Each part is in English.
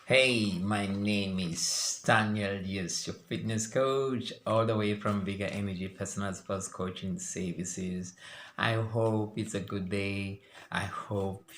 Hey, my name is Daniel, yes, your fitness coach, all the way from Bigger Energy Personal Sports Coaching Services. I hope it's a good day. I hope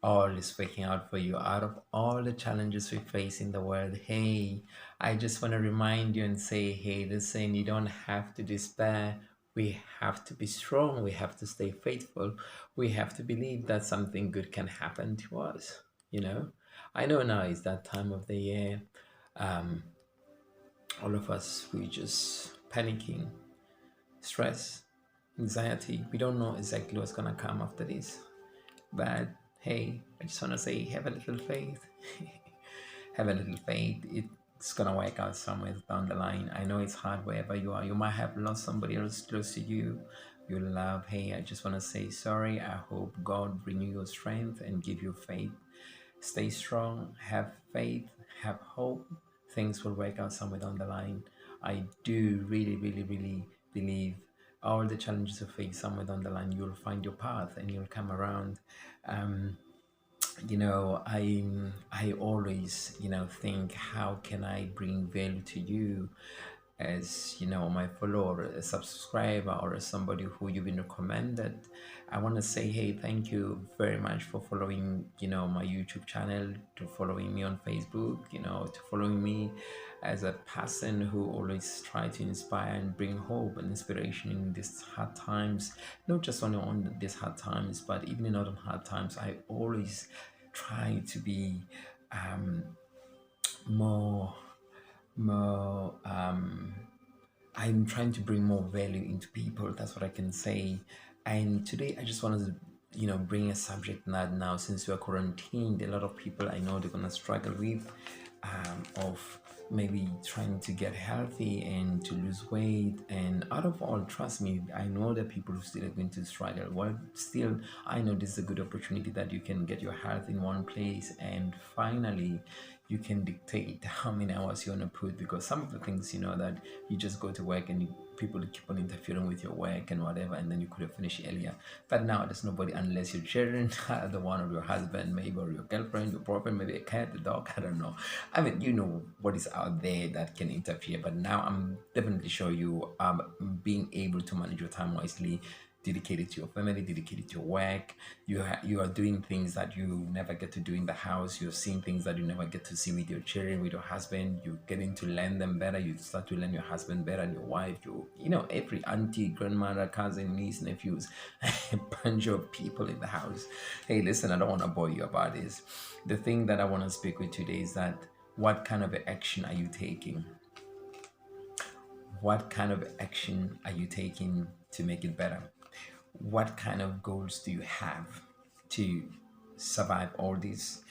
all is working out for you out of all the challenges we face in the world. Hey, I just want to remind you and say, hey, listen, you don't have to despair. We have to be strong. We have to stay faithful. We have to believe that something good can happen to us, you know? I know now is that time of the year. Um, all of us, we just panicking, stress, anxiety. We don't know exactly what's gonna come after this. But hey, I just wanna say, have a little faith. Have a little faith. It's gonna work out somewhere down the line. I know it's hard wherever you are. You might have lost somebody else close to you. You love. Hey, I just wanna say sorry. I hope God renew your strength and give you faith. Stay strong, have faith, have hope. Things will work out somewhere down the line. I do really, really, really believe all the challenges you face somewhere down the line, you'll find your path and you'll come around. Um, I always think, how can I bring value to you as my follower, a subscriber, or as somebody who you've been recommended. I want to say, hey, thank you very much for following my YouTube channel, to following me on Facebook, to following me as a person who always try to inspire and bring hope and inspiration in these hard times. Not just only on these hard times, but even in other hard times, I always try to be um, more more I'm trying to bring more value into people. That's what I can say. And today I just wanted to bring a subject that now, since we are quarantined, a lot of people I know they're gonna struggle with, of maybe trying to get healthy and to lose weight. And out of all, trust me, I know that people who still are going to struggle. Well, still, I know this is a good opportunity that you can get your health in one place, and finally you can dictate how many hours you want to put, because some of the things that you just go to work and people keep on interfering with your work and whatever, and then you could have finished earlier. But now there's nobody, unless your children, the one of your husband maybe, or your girlfriend, your boyfriend, maybe a cat, a dog, I don't know. I mean, what is out there that can interfere. But now I'm definitely sure you being able to manage your time wisely, dedicated to your family, dedicated to your work. You are doing things that you never get to do in the house. You're seeing things that you never get to see with your children, with your husband. You're getting to learn them better. You start to learn your husband better, and your wife. Every auntie, grandmother, cousin, niece, nephews, a bunch of people in the house. Hey, listen, I don't want to bore you about this. The thing that I want to speak with today is that, what kind of action are you taking? What kind of action are you taking to make it better? What kind of goals do you have to survive all this?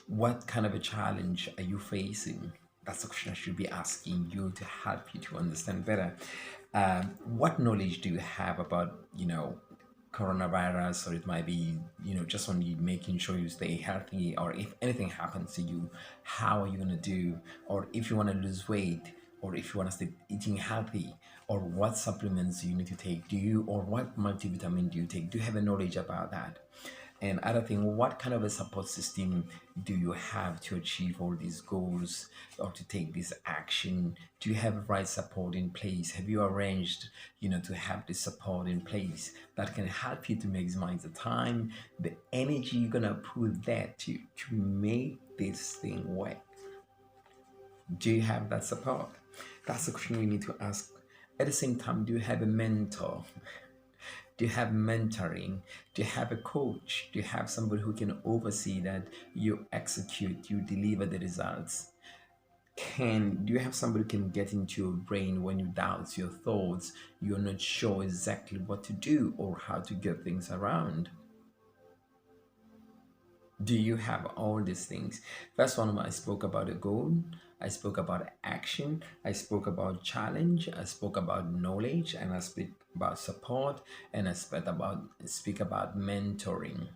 What kind of a challenge are you facing? That's the question I should be asking you, to help you to understand better. What knowledge do you have about, coronavirus? Or it might be, just only making sure you stay healthy, or if anything happens to you, how are you going to do? Or if you want to lose weight, or if you want to stay eating healthy, or what supplements do you need to take? Or what multivitamin do you take? Do you have a knowledge about that? And other thing, what kind of a support system do you have to achieve all these goals, or to take this action? Do you have right support in place? Have you arranged, to have this support in place that can help you to maximize the time, the energy you're gonna put there to make this thing work? Do you have that support? That's the question we need to ask. At the same time, do you have a mentor? Do you have mentoring? Do you have a coach? Do you have somebody who can oversee that you execute, you deliver the results? Do you have somebody who can get into your brain when you doubt your thoughts, you're not sure exactly what to do or how to get things around? Do you have all these things? First one, I spoke about a goal, I spoke about action, I spoke about challenge, I spoke about knowledge, and I speak about support, and I speak about mentoring.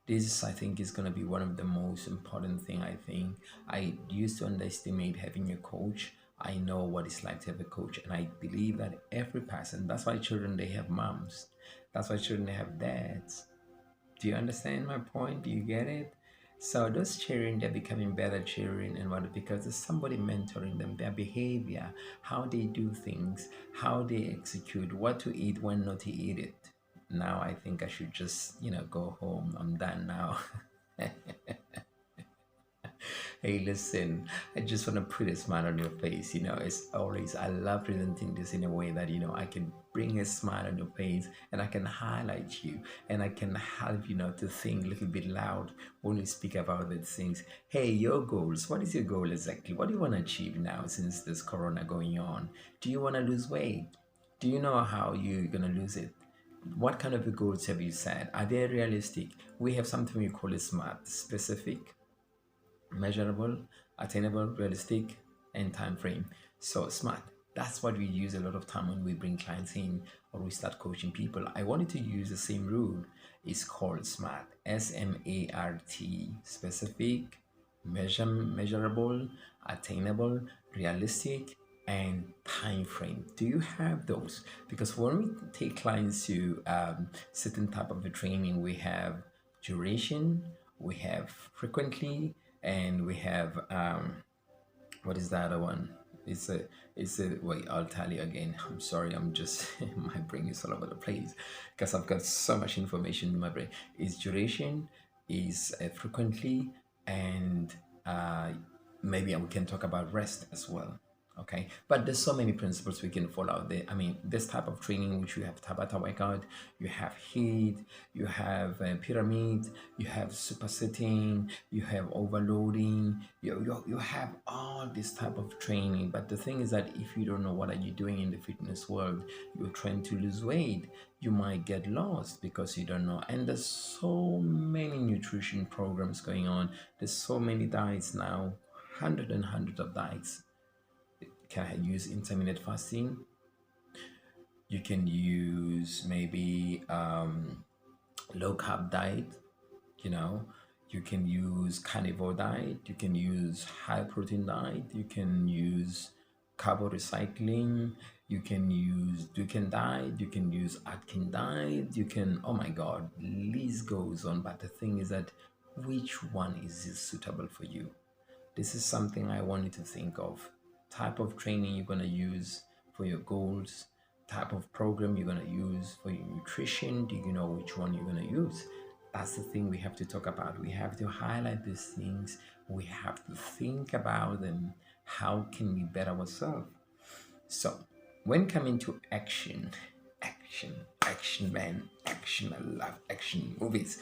This, I think, is going to be one of the most important thing. I think I used to underestimate having a coach. I know what it's like to have a coach, and I believe that every person, that's why children, they have moms, that's why children, they have dads. Do you understand my point? Do you get it? So those children, they're becoming better children, and what? Because there's somebody mentoring them, their behavior, how they do things, how they execute, what to eat, when not to eat it. Now I think I should just, go home. I'm done now. Hey, listen, I just want to put a smile on your face. It's always, I love presenting this in a way that, I can bring a smile on your face and I can highlight you and I can help you, to think a little bit loud when we speak about these things. Hey, your goals. What is your goal exactly? What do you want to achieve now since there's Corona going on? Do you want to lose weight? Do you know how you're going to lose it? What kind of goals have you set? Are they realistic? We have something we call it SMART: specific, measurable, attainable, realistic, and time frame. So smart. That's what we use a lot of time when we bring clients in or we start coaching people. I wanted to use the same rule. It's called SMART. SMART. Specific, measurable, attainable, realistic, and time frame. Do you have those? Because when we take clients to certain type of a training, we have duration, we have frequently, and we have what is the other one? It's a wait, I'll tell you again. I'm sorry, I'm just my brain is all over the place because I've got so much information in my brain. Is duration, is frequently, and uh, maybe we can talk about rest as well. Okay, but there's so many principles we can follow out there. I mean, this type of training, which you have Tabata workout, you have heat, you have pyramid, you have supersetting, you have overloading, you have all this type of training. But the thing is that if you don't know what are you doing in the fitness world, you're trying to lose weight, you might get lost because you don't know. And there's so many nutrition programs going on. There's so many diets now, hundreds of diets. Can use intermittent fasting. You can use maybe low carb diet. You know, you can use carnivore diet. You can use high protein diet. You can use carbo recycling. You can use Dukan diet. You can use Atkin diet. You can, oh my God, list goes on. But the thing is that which one is suitable for you? This is something I want you to think of. Type of training you're going to use for your goals, type of program you're going to use for your nutrition. Do you know which one you're going to use? That's the thing we have to talk about. We have to highlight these things. We have to think about them. How can we better ourselves? So, when coming to action, man, action. I love action movies.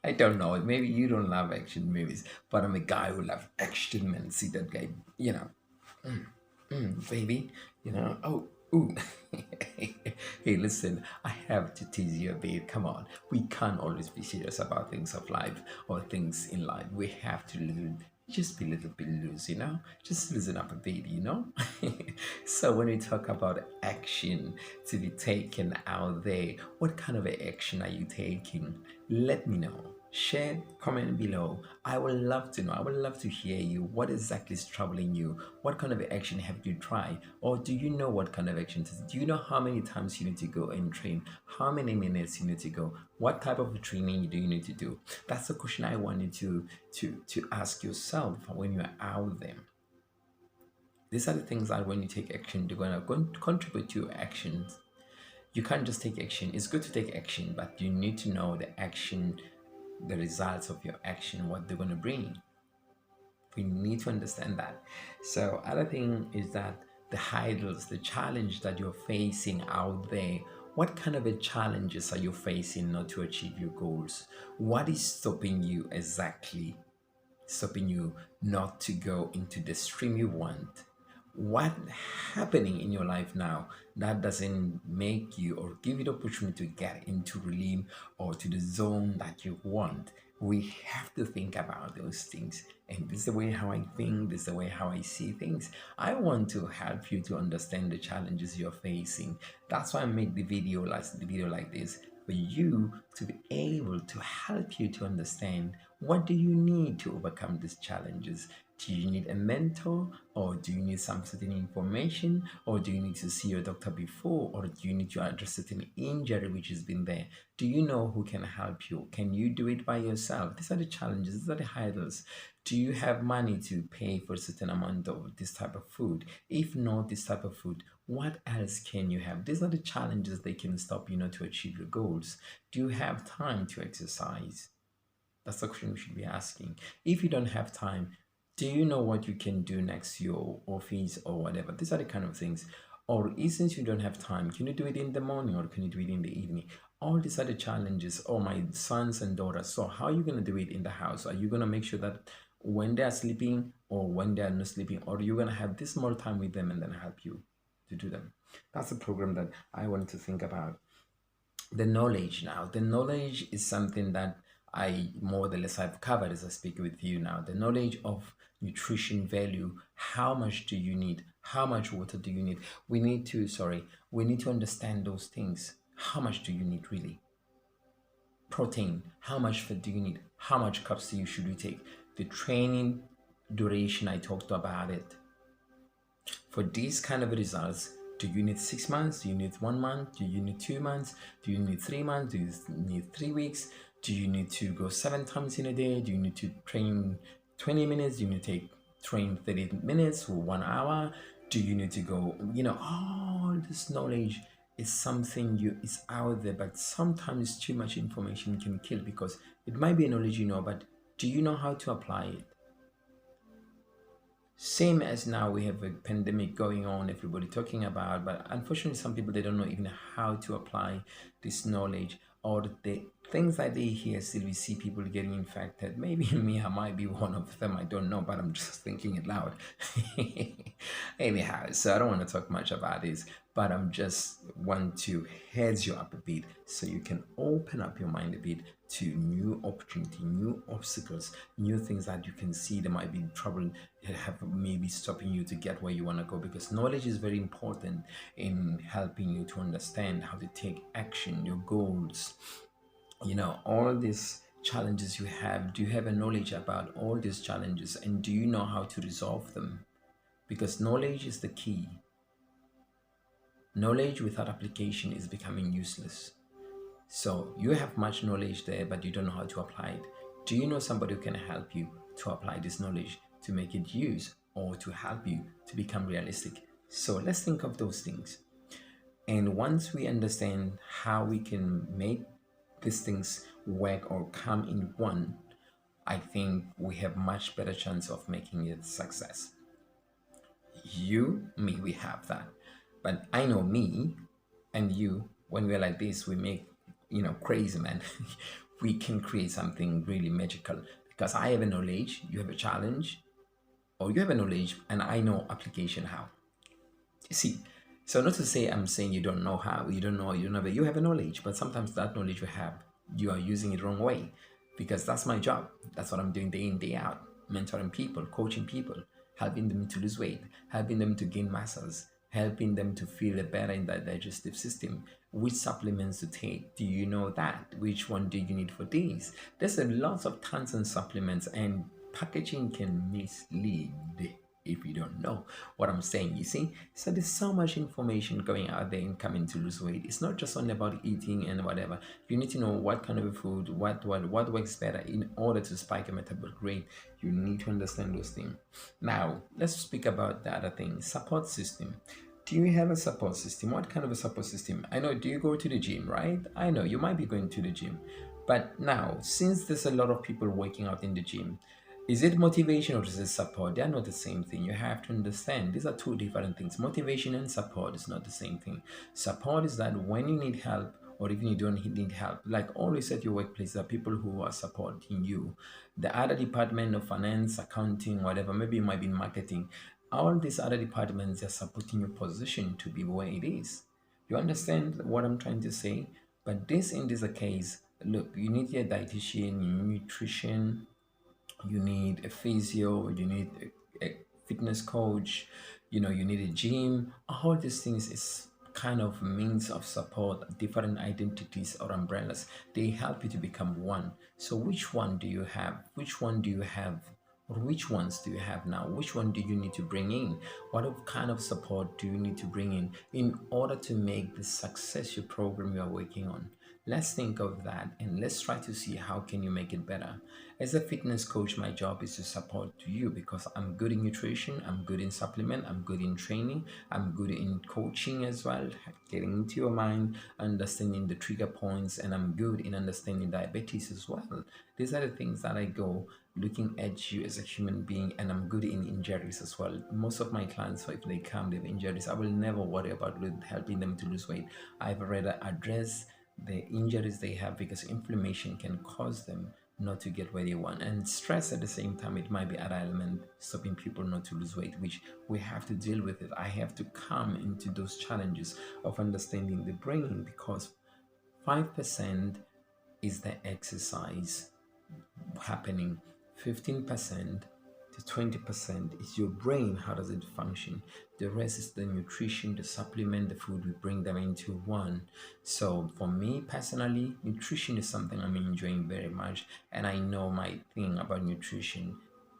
I don't know. Maybe you don't love action movies, but I'm a guy who loves action, man. See that guy, baby, oh, ooh. Hey, listen, I have to tease you a bit. Come on. We can't always be serious about things of life or things in life. We have to just be a little bit loose, just loosen up a bit. So when we talk about action to be taken out there, what kind of action are you taking? Let me know. Share, comment below. I would love to know. I would love to hear you. What exactly is troubling you? What kind of action have you tried? Or do you know what kind of action? Do you know how many times you need to go and train? How many minutes you need to go? What type of training do you need to do? That's the question I want you to ask yourself when you're out there. These are the things that when you take action, they're going to contribute to your actions. You can't just take action. It's good to take action, but you need to know the action, the results of your action, what they're going to bring. We need to understand that. So other thing is that the hurdles, the challenge that you're facing out there, what kind of challenges are you facing not to achieve your goals? What is stopping you exactly? Stopping you not to go into the stream you want? What happening in your life now that doesn't make you or give you the opportunity to get into relief or to the zone that you want? We have to think about those things, and this is the way how I think, this is the way how I see things. I want to help you to understand the challenges you're facing. That's why I make the video like this. for you to be able to help you to understand what do you need to overcome these challenges. Do you need a mentor, or do you need some certain information, or do you need to see your doctor before, or do you need to address certain injury which has been there? Do you know who can help you? Can you do it by yourself? These are the challenges, these are the hurdles. Do you have money to pay for a certain amount of this type of food? If not this type of food, what else can you have? These are the challenges that can stop you, to achieve your goals. Do you have time to exercise? That's the question we should be asking. If you don't have time, do you know what you can do next to your office or whatever? These are the kind of things. Or since you don't have time, can you do it in the morning or can you do it in the evening? All these are the challenges. Oh, my sons and daughters. So how are you going to do it in the house? Are you going to make sure that when they are sleeping or when they are not sleeping, or are you going to have this more time with them and then help you to do them? That's a program that I want to think about. The knowledge now. The knowledge is something that I more or less I've covered as I speak with you now. The knowledge of nutrition value. How much do you need? How much water do you need? We need to understand those things. How much do you need really? Protein. How much fat do you need? How much cups do you should you take? The training duration, I talked about it. For these kind of results, do you need 6 months? Do you need 1 month? Do you need 2 months? Do you need 3 months? Do you need 3 weeks? Do you need to go 7 times in a day? Do you need to train 20 minutes? Do you need to train 30 minutes or 1 hour? Do you need to go, all this knowledge is something is out there, but sometimes too much information can kill, because it might be a knowledge but do you know how to apply it? Same as now we have a pandemic going on, everybody talking about, but unfortunately some people, they don't know even how to apply this knowledge, or the things that they hear. Still we see people getting infected. Maybe me, I might be one of them, I don't know, but I'm just thinking it loud. Anyhow, so I don't want to talk much about this, but I'm just want to heads you up a bit so you can open up your mind a bit to new opportunity, new obstacles, new things that you can see that might be trouble, have maybe stopping you to get where you want to go, because knowledge is very important in helping you to understand how to take action, your goals, all these challenges you have. Do you have a knowledge about all these challenges, and do you know how to resolve them? Because knowledge is the key. Knowledge without application is becoming useless. So you have much knowledge there, but you don't know how to apply it. Do you know somebody who can help you to apply this knowledge, to make it use, or to help you to become realistic? So let's think of those things. And once we understand how we can make these things work or come in one, I think we have much better chance of making it success. You, me, we have that. But I know me and you, when we're like this, we make, crazy, man. We can create something really magical, because I have a knowledge, you have a challenge, or you have a knowledge and I know application how. You see, so not to say I'm saying you don't know how, you don't know, but you have a knowledge, but sometimes that knowledge you have, you are using it wrong way, because that's my job. That's what I'm doing day in, day out, mentoring people, coaching people, helping them to lose weight, helping them to gain muscles, helping them to feel better in their digestive system. Which supplements to take? Do you know that? Which one do you need for this? There's a lot of tons of supplements, and packaging can mislead if you don't know what I'm saying, you see. So there's so much information going out there in coming to lose weight. It's not just only about eating and whatever. You need to know what kind of food, what works better in order to spike a metabolic rate. You need to understand those things. Now let's speak about the other thing, support system. Do you have a support system? What kind of a support system? I know, do you go to the gym, right? I know you might be going to the gym, but now since there's a lot of people working out in the gym, is it motivation or is it support? They are not the same thing. You have to understand these are two different things. Motivation and support is not the same thing. Support is that when you need help, or even you don't need help, like always at your workplace, there are people who are supporting you. The other department of finance, accounting, whatever, maybe it might be in marketing, all these other departments are supporting your position to be where it is. You understand what I'm trying to say? But this in this case, look, you need a dietitian, you need nutrition, you need a physio, you need a fitness coach, you need a gym. All these things is kind of means of support, different identities or umbrellas, they help you to become one. So which one do you have? Which one do you have? Or which ones do you have now? Which one do you need to bring in? What kind of support do you need to bring in order to make the success your program you are working on? Let's think of that and let's try to see how can you make it better. As a fitness coach, my job is to support you because I'm good in nutrition, I'm good in supplement, I'm good in training, I'm good in coaching as well, getting into your mind, understanding the trigger points, and I'm good in understanding diabetes as well. These are the things that I go looking at you as a human being, and I'm good in injuries as well. Most of my clients, if they come, they have injuries. I will never worry about helping them to lose weight. I've rather address the injuries they have because inflammation can cause them not to get where they want, and stress at the same time, it might be an element stopping people not to lose weight, which we have to deal with it. I have to come into those challenges of understanding the brain because 5% is the exercise happening, 15% to 20% is your brain. How does it function? The rest is the nutrition, the supplement, the food we bring them into one. So for me personally, nutrition is something I'm enjoying very much, and I know my thing about nutrition.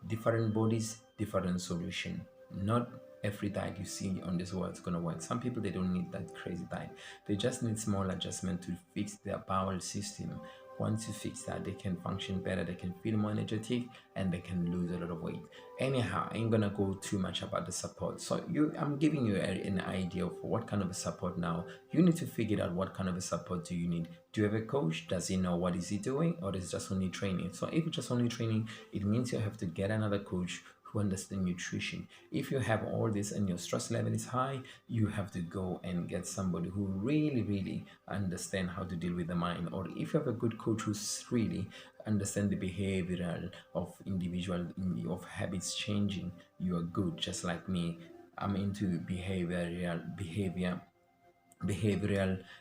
Different bodies, different solution. Not every diet you see on this world is going to work. Some people, they don't need that crazy diet. They just need small adjustment to fix their bowel system. Once you fix that, they can function better, they can feel more energetic, and they can lose a lot of weight. Anyhow, I ain't gonna go too much about the support. So I'm giving you an idea of what kind of a support now. You need to figure out what kind of a support do you need. Do you have a coach? Does he know what is he doing, or is it just only training? So if it's just only training, it means you have to get another coach who understand nutrition. If you have all this and your stress level is high, you have to go and get somebody who really understand how to deal with the mind. Or if you have a good coach who's really understand the behavioral of individual of habits changing, you are good. Just like me, I'm into behavioral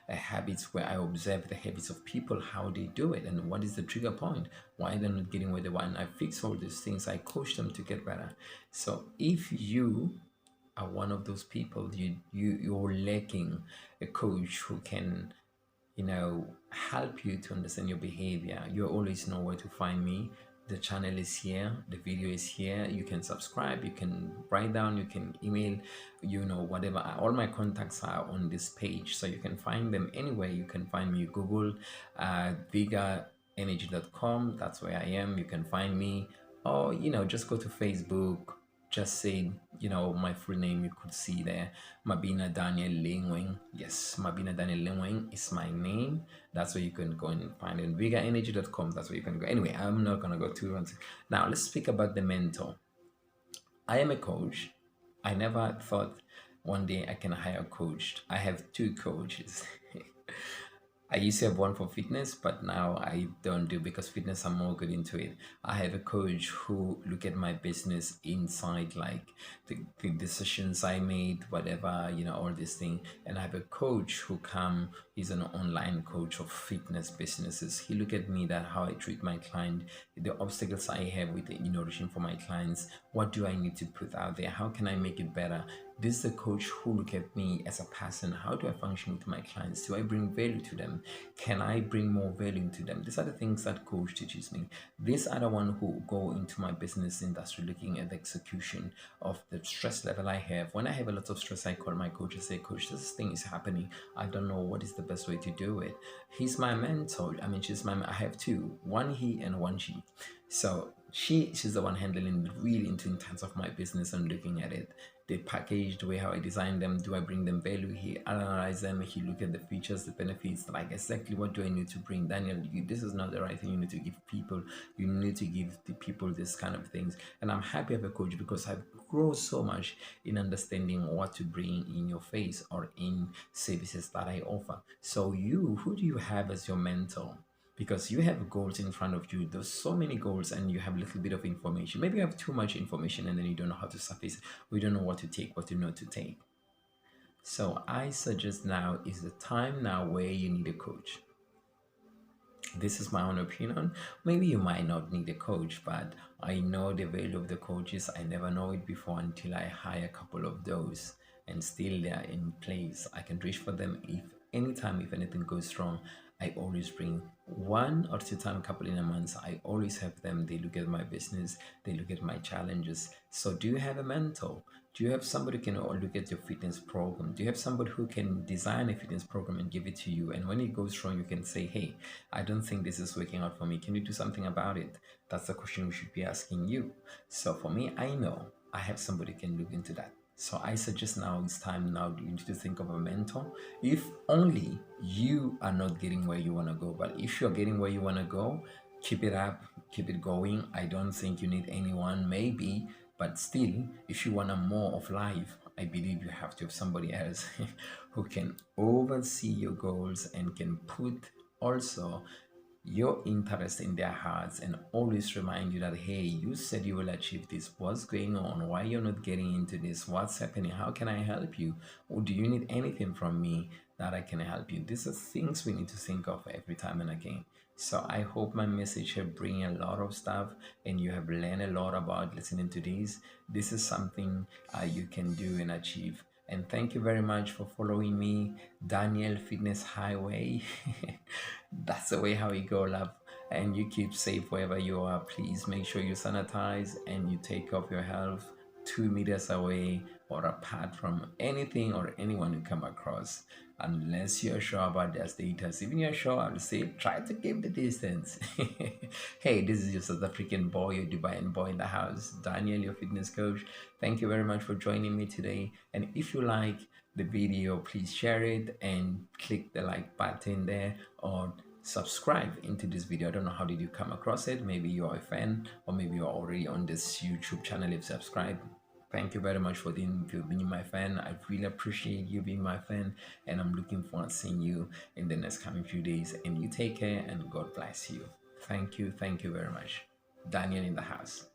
habits, where I observe the habits of people, how they do it, and what is the trigger point, why they're not getting where they want. I fix all these things, I coach them to get better. So if you are one of those people, you're lacking a coach who can help you to understand your behavior, you always know where to find me. The channel is here, the video is here. You can subscribe, you can write down, you can email, whatever. All my contacts are on this page, so you can find them anywhere. You can find me, Google vigaenergy.com, that's where I am. You can find me, or just go to Facebook, just say my full name. You could see there, Mabina Daniel Lingwing. Yes, Mabina Daniel Lingwing is my name. That's where you can go and find it. Vigaenergy.com, that's where you can go. Anyway, I'm not gonna go too much. Now let's speak about the mentor. I am a coach. I never thought one day I can hire a coach. I have two coaches. I used to have one for fitness, but now I don't do, because fitness I'm more good into it. I have a coach who look at my business inside, like the decisions I made, whatever, all these things. And I have a coach who he's an online coach of fitness businesses. He look at me, that how I treat my client, the obstacles I have with the innovation for my clients, what do I need to put out there, how can I make it better. This is a coach who look at me as a person. How do I function with my clients? Do I bring value to them? Can I bring more value to them? These are the things that coach teaches me. These are the one who go into my business industry looking at the execution of the stress level I have. When I have a lot of stress, I call my coach and say, Coach, this thing is happening. I don't know what is the best way to do it. He's my mentor. I have two, one he and one she. So she's the one handling really in terms of my business and looking at it. The package, the way how I design them, do I bring them value? He analyze them, he look at the features, the benefits, like exactly what do I need to bring. Daniel, this is not the right thing you need to give people. You need to give the people this kind of things. And I'm happy I have a coach, because I've grown so much in understanding what to bring in your face or in services that I offer. So who do you have as your mentor? Because you have goals in front of you. There's so many goals and you have a little bit of information. Maybe you have too much information and then you don't know how to surface. We don't know what to take, what to not to take. So I suggest now is the time now where you need a coach. This is my own opinion. Maybe you might not need a coach, but I know the value of the coaches. I never know it before until I hire a couple of those. and still they are in place. I can reach for them if anytime, if anything goes wrong. I always bring 1 or 2 times a couple in a month. I always have them. They look at my business, they look at my challenges. So do you have a mentor? Do you have somebody who can look at your fitness program? Do you have somebody who can design a fitness program and give it to you? And when it goes wrong, you can say, hey, I don't think this is working out for me. Can you do something about it? That's the question we should be asking you. So for me, I know I have somebody who can look into that. So I suggest now it's time now you need to think of a mentor. If only you are not getting where you want to go, but if you're getting where you want to go, keep it up, keep it going. I don't think you need anyone, maybe, but still, if you want a more of life, I believe you have to have somebody else who can oversee your goals and can put also your interest in their hearts and always remind you that, hey, you said you will achieve this. What's going on? Why you're not getting into this? What's happening? How can I help you? Or do you need anything from me that I can help you? These are things we need to think of every time and again. So I hope my message have bring a lot of stuff and you have learned a lot about listening to this. This is something you can do and achieve. And thank you very much for following me, Daniel Fitness Highway. That's the way how we go, love. And you keep safe wherever you are. Please make sure you sanitize and you take off your health 2 meters away or apart from anything or anyone you come across. Unless you're sure about their status. Even you're sure, I'll say try to keep the distance. Hey, this is your South African boy, your Dubai boy in the house, Daniel, your fitness coach. Thank you very much for joining me today. And if you like the video, please share it and click the like button there, or subscribe into this video. I don't know how did you come across it. Maybe you're a fan, or maybe you're already on this YouTube channel. If subscribe, thank you very much for being my fan. I really appreciate you being my fan, and I'm looking forward to seeing you in the next coming few days. And you take care, and God bless you. Thank you very much. Daniel in the house.